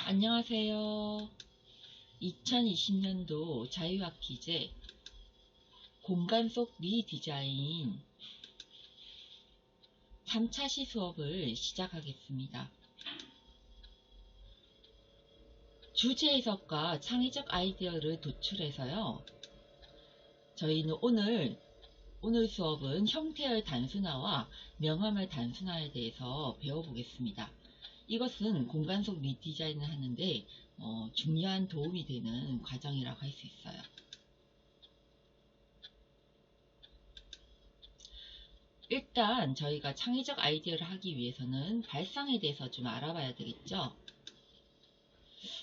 안녕하세요. 2020년도 자유학 기제 공간 속 리디자인 3차 시수업을 시작하겠습니다. 주제 해석과 창의적 아이디어를 도출해서요. 저희는 오늘 수업은 형태의 단순화와 명암의 단순화에 대해서 배워보겠습니다. 이것은 공간 속 리디자인을 하는데 중요한 도움이 되는 과정이라고 할 수 있어요. 일단 저희가 창의적 아이디어를 하기 위해서는 발상에 대해서 좀 알아봐야 되겠죠.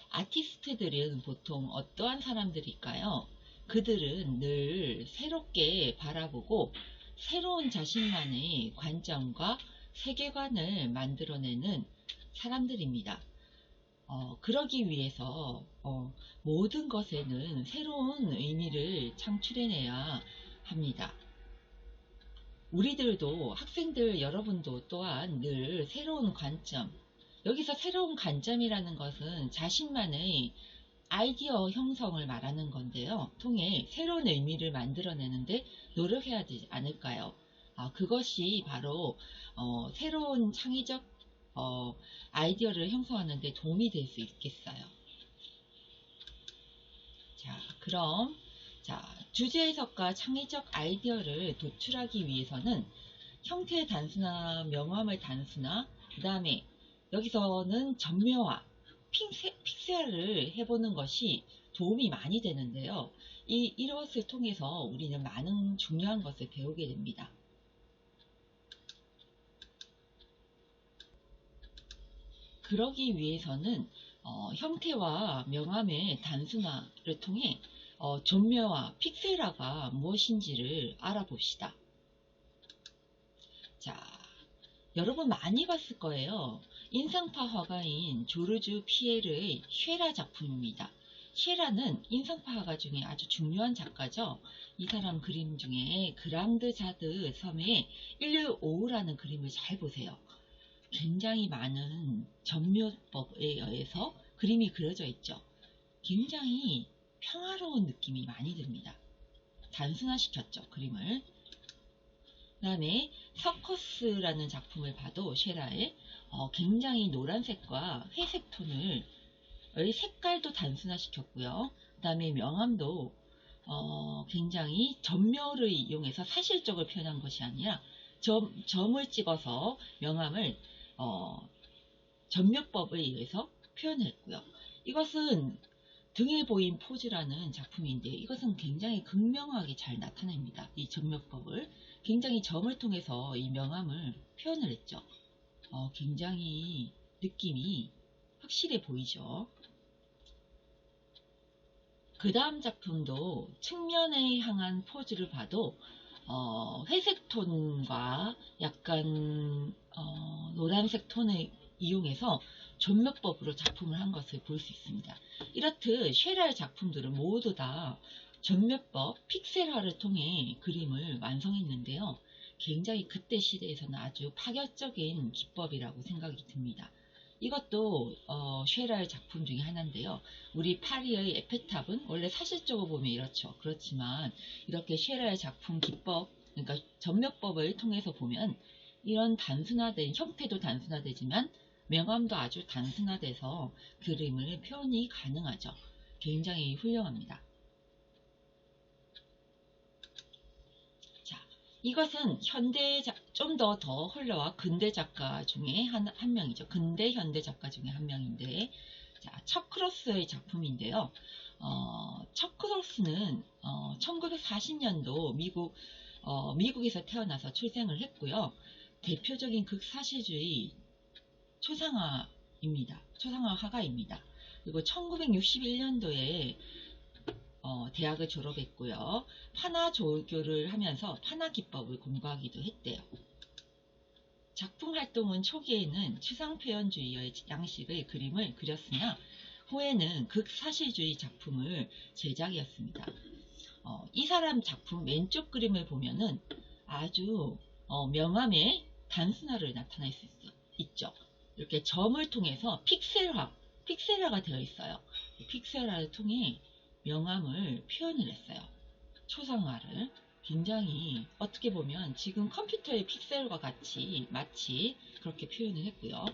아티스트들은 보통 어떠한 사람들일까요? 그들은 늘 새롭게 바라보고 새로운 자신만의 관점과 세계관을 만들어내는 사람들입니다. 그러기 위해서 모든 것에는 새로운 의미를 창출해내야 합니다. 우리들도 학생들 여러분도 또한 늘 새로운 관점, 여기서 새로운 관점이라는 것은 자신만의 아이디어 형성을 말하는 건데요. 통해 새로운 의미를 만들어내는데 노력해야 되지 않을까요? 그것이 바로 새로운 창의적 아이디어를 형성하는 데 도움이 될 수 있겠어요. 자, 그럼 주제 해석과 창의적 아이디어를 도출하기 위해서는 형태의 단순화, 명암의 단순화, 그 다음에 여기서는 점묘화, 픽셀을 해보는 것이 도움이 많이 되는데요. 이것을 통해서 우리는 많은 중요한 것을 배우게 됩니다. 그러기 위해서는 형태와 명암의 단순화를 통해 점묘와 픽셀화가 무엇인지를 알아봅시다. 자, 여러분 많이 봤을 거예요. 인상파 화가인 조르주 피에르의 쉐라 작품입니다. 쉐라는 인상파 화가 중에 아주 중요한 작가죠. 이 사람 그림 중에 그랑드 자드 섬의 115라는 그림을 잘 보세요. 굉장히 많은 점묘법에 의해서 그림이 그려져 있죠. 굉장히 평화로운 느낌이 많이 듭니다. 단순화시켰죠, 그림을. 그 다음에 서커스라는 작품을 봐도 쉐라의 굉장히 노란색과 회색 톤을 색깔도 단순화시켰고요. 그 다음에 명암도 굉장히 점묘를 이용해서 사실적을 표현한 것이 아니라 점을 찍어서 명암을 점묘법에 의해서 표현했고요. 이것은 등에 보인 포즈라는 작품인데 이것은 굉장히 극명하게 잘 나타냅니다. 이 점묘법을 굉장히 점을 통해서 이 명암을 표현을 했죠. 굉장히 느낌이 확실해 보이죠. 그 다음 작품도 측면에 향한 포즈를 봐도 회색 톤과 약간 노란색 톤을 이용해서 점묘법으로 작품을 한 것을 볼 수 있습니다. 이렇듯 쉐라의 작품들은 모두 다 점묘법, 픽셀화를 통해 그림을 완성했는데요. 굉장히 그때 시대에서는 아주 파격적인 기법이라고 생각이 듭니다. 이것도 쉐라의 작품 중에 하나인데요. 우리 파리의 에펠탑은 원래 사실적으로 보면 이렇죠. 그렇지만 이렇게 쉐라의 작품 기법, 그러니까 점묘법을 통해서 보면 이런 단순화된 형태도 단순화되지만 명암도 아주 단순화돼서 그림을 표현이 가능하죠. 굉장히 훌륭합니다. 자, 이것은 좀 더 헐러와 근대 작가 중에 한 명이죠. 근대 현대 작가 중에 한 명인데, 자, 척크로스의 작품인데요. 척크로스는 1940년도 미국에서 태어나서 출생을 했고요. 대표적인 극사실주의 초상화입니다. 초상화 화가입니다. 그리고 1961년도에 대학을 졸업했고요. 파나 조교를 하면서 파나 기법을 공부하기도 했대요. 작품 활동은 초기에는 추상표현주의의 양식의 그림을 그렸으나 후에는 극사실주의 작품을 제작이었습니다. 이 사람 작품 왼쪽 그림을 보면은 아주 명암의 단순화를 나타낼 수 있죠. 이렇게 점을 통해서 픽셀화, 픽셀화가 되어 있어요. 픽셀화를 통해 명암을 표현을 했어요. 초상화를. 굉장히 어떻게 보면 지금 컴퓨터의 픽셀과 같이 마치 그렇게 표현을 했고요.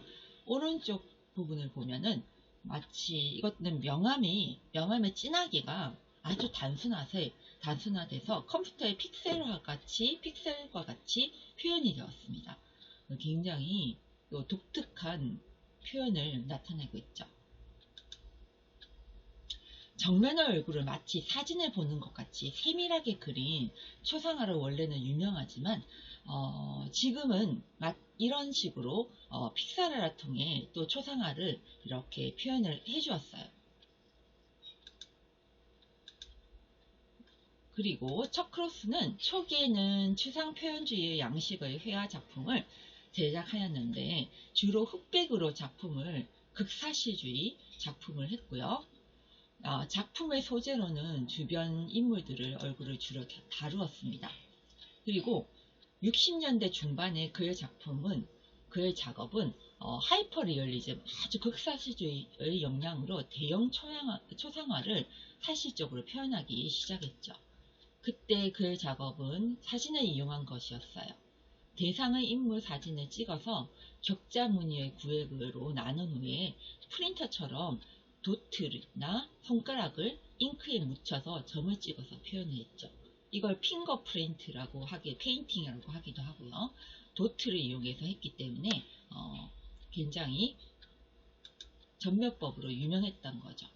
오른쪽 부분을 보면은 마치 이것은 명암의 진하기가 아주 단순화돼서 컴퓨터의 픽셀과 같이 표현이 되었습니다. 굉장히 독특한 표현을 나타내고 있죠. 정면의 얼굴을 마치 사진을 보는 것 같이 세밀하게 그린 초상화를 원래는 유명하지만 지금은 이런 식으로 픽사를 통해 또 초상화를 이렇게 표현을 해주었어요. 그리고 척크로스는 초기에는 추상표현주의의 양식의 회화 작품을 제작하였는데 주로 흑백으로 극사시주의 작품을 했고요. 작품의 소재로는 주변 인물들의 얼굴을 주로 다루었습니다. 그리고 60년대 중반에 그의 작업은 하이퍼리얼리즘, 아주 극사시주의의 역량으로 대형 초상화를 사실적으로 표현하기 시작했죠. 그때 그의 작업은 사진을 이용한 것이었어요. 대상의 인물 사진을 찍어서 격자 무늬의 구획으로 나눈 후에 프린터처럼 도트나 손가락을 잉크에 묻혀서 점을 찍어서 표현했죠. 이걸 핑거 프린트라고 페인팅이라고 하기도 하고요. 도트를 이용해서 했기 때문에 굉장히 전묘법으로 유명했던 거죠.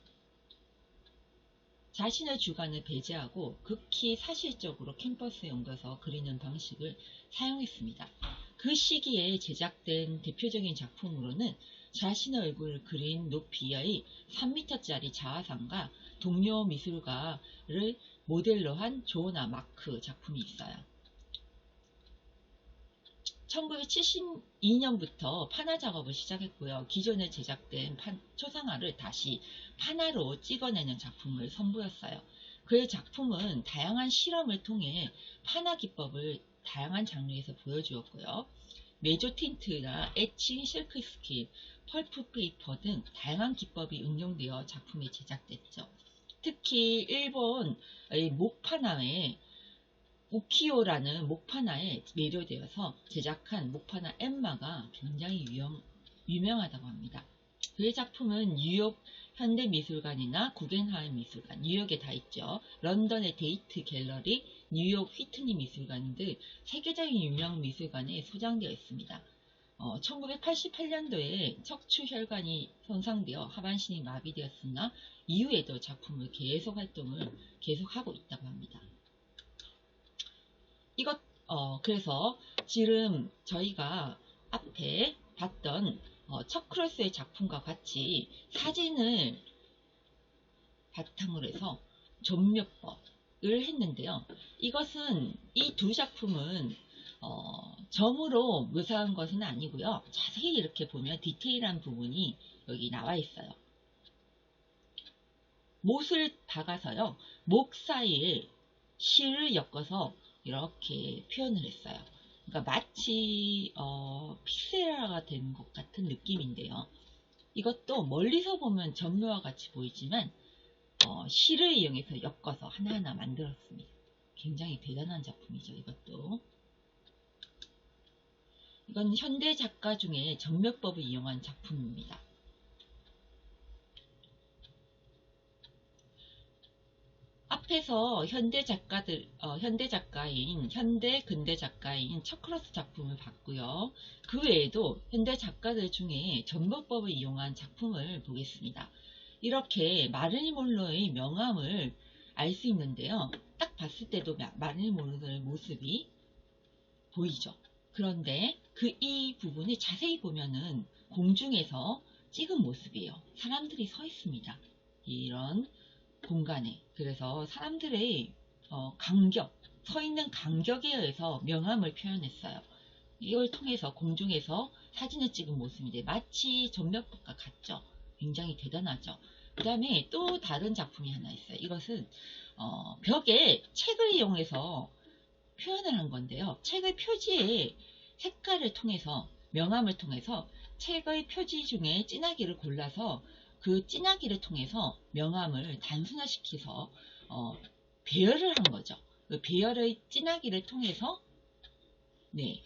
자신의 주관을 배제하고 극히 사실적으로 캔버스에 옮겨서 그리는 방식을 사용했습니다. 그 시기에 제작된 대표적인 작품으로는 자신의 얼굴을 그린 높이의 3m짜리 자화상과 동료 미술가를 모델로 한 조나 마크 작품이 있어요. 1972년부터 판화 작업을 시작했고요. 기존에 제작된 초상화를 다시 판화로 찍어내는 작품을 선보였어요. 그의 작품은 다양한 실험을 통해 판화 기법을 다양한 장르에서 보여주었고요. 메조 틴트나 에칭, 실크 스킨, 펄프 페이퍼 등 다양한 기법이 응용되어 작품이 제작됐죠. 특히 일본의 목판화에 우키요라는 목판화에 매료되어서 제작한 목판화 엠마가 굉장히 유명하다고 합니다. 그의 작품은 뉴욕 현대미술관이나 구겐하임 미술관, 뉴욕에 다 있죠. 런던의 데이트 갤러리, 뉴욕 휘트니 미술관 등 세계적인 유명 미술관에 소장되어 있습니다. 1988년도에 척추 혈관이 손상되어 하반신이 마비되었으나 이후에도 작품을 활동을 계속하고 있다고 합니다. 그래서 지금 저희가 앞에 봤던 척크로스의 작품과 같이 사진을 바탕으로 해서 점묘법을 했는데요. 이 두 작품은 점으로 묘사한 것은 아니고요. 자세히 이렇게 보면 디테일한 부분이 여기 나와 있어요. 못을 박아서요. 목 사이에 실을 엮어서 이렇게 표현을 했어요. 그러니까 마치 픽셀화가 된 것 같은 느낌인데요. 이것도 멀리서 보면 점묘와 같이 보이지만 실을 이용해서 엮어서 하나하나 만들었습니다. 굉장히 대단한 작품이죠. 이건 현대 작가 중에 점묘법을 이용한 작품입니다. 앞에서 현대 근대 작가인 척크로스 작품을 봤고요. 그 외에도 현대 작가들 중에 점묘법을 이용한 작품을 보겠습니다. 이렇게 마릴린 먼로의 명암을 알 수 있는데요. 딱 봤을 때도 마릴린 먼로의 모습이 보이죠. 그런데 이 부분이 자세히 보면은 공중에서 찍은 모습이에요. 사람들이 서 있습니다. 이런 공간에. 그래서 사람들의 서 있는 간격에 의해서 명암을 표현했어요. 이걸 통해서 공중에서 사진을 찍은 모습인데 마치 점묘법과 같죠. 굉장히 대단하죠. 그 다음에 또 다른 작품이 하나 있어요. 이것은 벽에 책을 이용해서 표현을 한 건데요. 책의 표지에 색깔을 통해서 명암을 통해서 책의 표지 중에 진하기를 골라서 그 진하기를 통해서 명암을 단순화시켜서 배열을 한 거죠. 그 배열의 진하기를 통해서 네,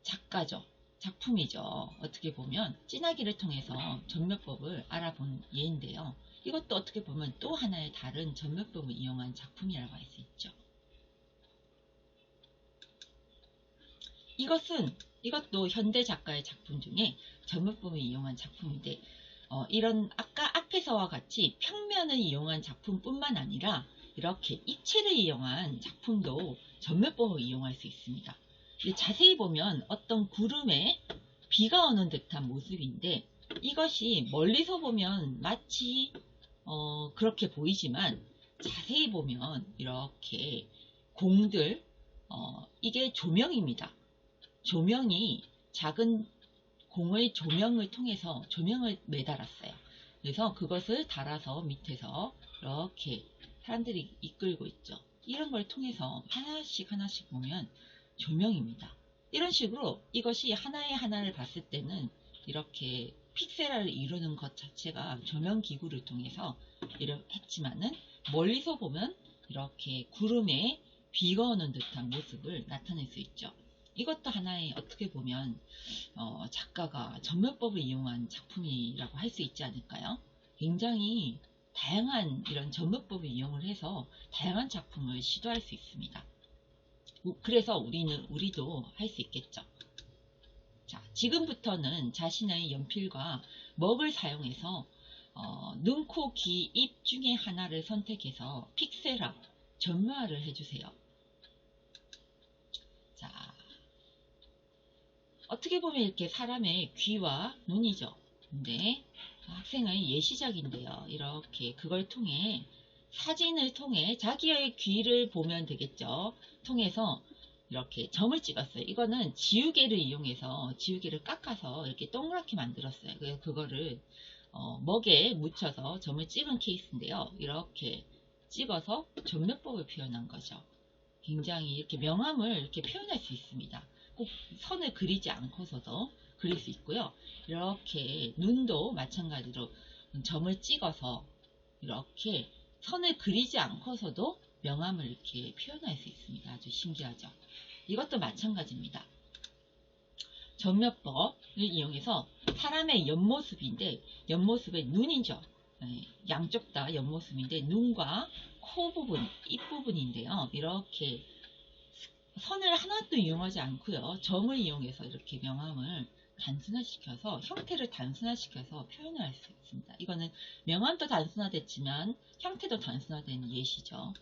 작가죠. 작품이죠. 어떻게 보면 진하기를 통해서 전묘법을 알아본 예인데요. 이것도 어떻게 보면 또 하나의 다른 전묘법을 이용한 작품이라고 할 수 있죠. 이것도 현대 작가의 작품 중에 전묘법을 이용한 작품인데 이런 아까 앞에서와 같이 평면을 이용한 작품뿐만 아니라 이렇게 입체를 이용한 작품도 전묘법을 이용할 수 있습니다. 자세히 보면 어떤 구름에 비가 오는 듯한 모습인데 이것이 멀리서 보면 마치 그렇게 보이지만 자세히 보면 이렇게 공들 이게 조명입니다. 조명이 작은 공의 조명을 통해서 조명을 매달았어요. 그래서 그것을 달아서 밑에서 이렇게 사람들이 이끌고 있죠. 이런 걸 통해서 하나씩 보면 조명입니다. 이런 식으로 이것이 하나를 봤을 때는 이렇게 픽셀화를 이루는 것 자체가 조명기구를 통해서 했지만은 멀리서 보면 이렇게 구름에 비가 오는 듯한 모습을 나타낼 수 있죠. 이것도 하나의 어떻게 보면 작가가 전묘법을 이용한 작품이라고 할 수 있지 않을까요? 굉장히 다양한 이런 전묘법을 이용을 해서 다양한 작품을 시도할 수 있습니다. 그래서 우리도 할 수 있겠죠. 자, 지금부터는 자신의 연필과 먹을 사용해서 눈, 코, 귀, 입 중에 하나를 선택해서 픽셀화, 전묘화를 해주세요. 자, 어떻게 보면 이렇게 사람의 귀와 눈이죠. 근데 학생의 예시작인데요. 이렇게 그걸 통해 사진을 통해 자기의 귀를 보면 되겠죠. 통해서 이렇게 점을 찍었어요. 이거는 지우개를 이용해서 지우개를 깎아서 이렇게 동그랗게 만들었어요. 그래서 그거를 먹에 묻혀서 점을 찍은 케이스인데요. 이렇게 찍어서 전묘법을 표현한 거죠. 굉장히 이렇게 명암을 이렇게 표현할 수 있습니다. 꼭 선을 그리지 않고서도 그릴 수 있고요. 이렇게 눈도 마찬가지로 점을 찍어서 이렇게 선을 그리지 않고서도 명암을 이렇게 표현할 수 있습니다. 아주 신기하죠. 이것도 마찬가지입니다. 전묘법을 이용해서 사람의 옆모습인데 옆모습의 눈이죠. 양쪽 다 옆모습인데 눈과 코 부분, 입 부분인데요. 이렇게 선을 하나도 이용하지 않고요. 점을 이용해서 이렇게 명암을 단순화시켜서 형태를 단순화시켜서 표현을 할 수 있습니다. 이거는 명암도 단순화됐지만 형태도 단순화된 예시죠.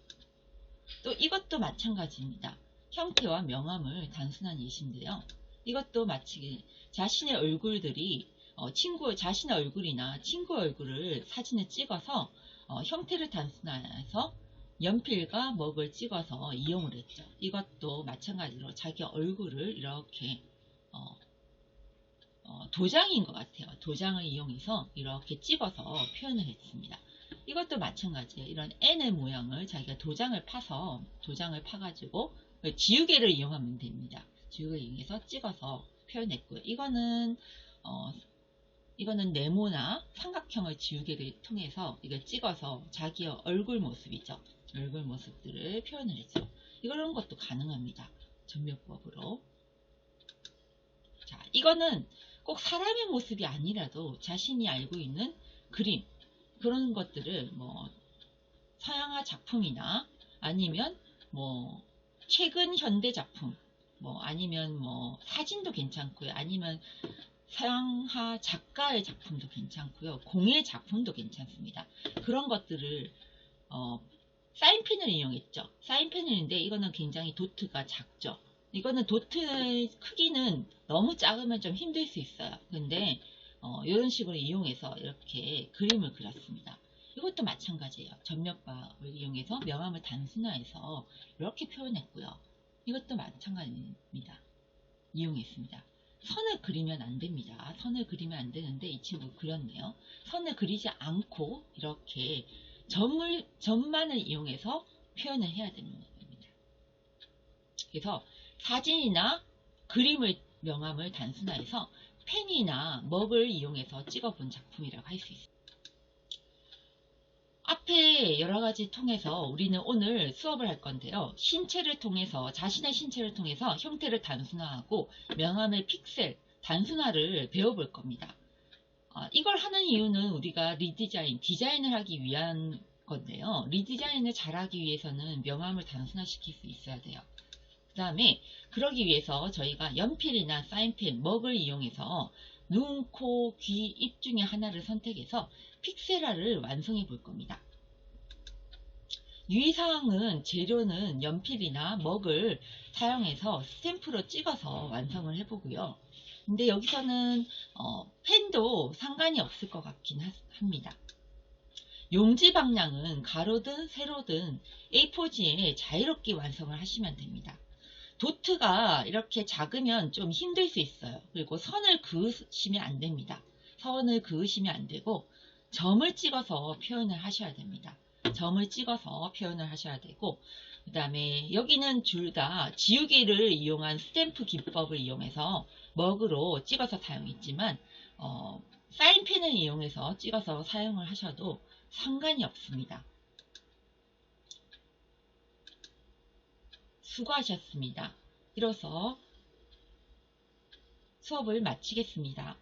또 이것도 마찬가지입니다. 형태와 명암을 단순한 예시인데요. 이것도 마치 자신의 얼굴들이 자신의 얼굴이나 친구 얼굴을 사진을 찍어서 형태를 단순화해서 연필과 먹을 찍어서 이용을 했죠. 이것도 마찬가지로 자기 얼굴을 이렇게 도장인 것 같아요. 도장을 이용해서 이렇게 찍어서 표현을 했습니다. 이것도 마찬가지예요. 이런 N의 모양을 자기가 도장을 파가지고 지우개를 이용하면 됩니다. 지우개를 이용해서 찍어서 표현했고요. 이거는 네모나 삼각형의 지우개를 통해서 이걸 찍어서 자기의 얼굴 모습이죠. 얼굴 모습들을 표현을 했죠. 이런 것도 가능합니다. 전묘법으로. 자, 이거는 꼭 사람의 모습이 아니라도 자신이 알고 있는 그림, 그런 것들을 서양화 작품이나 아니면 최근 현대 작품, 아니면 사진도 괜찮고요. 아니면 서양화 작가의 작품도 괜찮고요. 공예 작품도 괜찮습니다. 그런 것들을 사인펜을 이용했죠. 사인펜인데 이거는 굉장히 도트가 작죠. 이거는 도트의 크기는 너무 작으면 좀 힘들 수 있어요. 근데 이런 식으로 이용해서 이렇게 그림을 그렸습니다. 이것도 마찬가지예요. 전묘법을 이용해서 명암을 단순화해서 이렇게 표현했고요. 이것도 마찬가지입니다. 이용했습니다. 선을 그리면 안 됩니다. 선을 그리면 안 되는데 이 친구 그렸네요. 선을 그리지 않고 이렇게 점만을 이용해서 표현을 해야 되는 겁니다. 그래서 사진이나 그림을 명암을 단순화해서 펜이나 먹을 이용해서 찍어본 작품이라고 할 수 있습니다. 앞에 여러가지 통해서 우리는 오늘 수업을 할 건데요. 신체를 통해서, 자신의 신체를 통해서 형태를 단순화하고 명암의 픽셀, 단순화를 배워볼 겁니다. 이걸 하는 이유는 우리가 디자인을 하기 위한 건데요. 리디자인을 잘하기 위해서는 명암을 단순화시킬 수 있어야 돼요. 그 다음에 그러기 위해서 저희가 연필이나 사인펜, 먹을 이용해서 눈, 코, 귀, 입 중에 하나를 선택해서 픽셀화를 완성해 볼 겁니다. 유의사항은 재료는 연필이나 먹을 사용해서 스탬프로 찍어서 완성을 해보고요. 근데 여기서는 펜도 상관이 없을 것 같긴 합니다. 용지 방향은 가로든 세로든 A4지에 자유롭게 완성을 하시면 됩니다. 도트가 이렇게 작으면 좀 힘들 수 있어요. 그리고 선을 그으시면 안 됩니다. 선을 그으시면 안 되고 점을 찍어서 표현을 하셔야 됩니다. 점을 찍어서 표현을 하셔야 되고, 그 다음에 여기는 둘 다 지우개를 이용한 스탬프 기법을 이용해서 먹으로 찍어서 사용했지만 사인펜을 이용해서 찍어서 사용을 하셔도 상관이 없습니다. 수고하셨습니다. 이로써 수업을 마치겠습니다.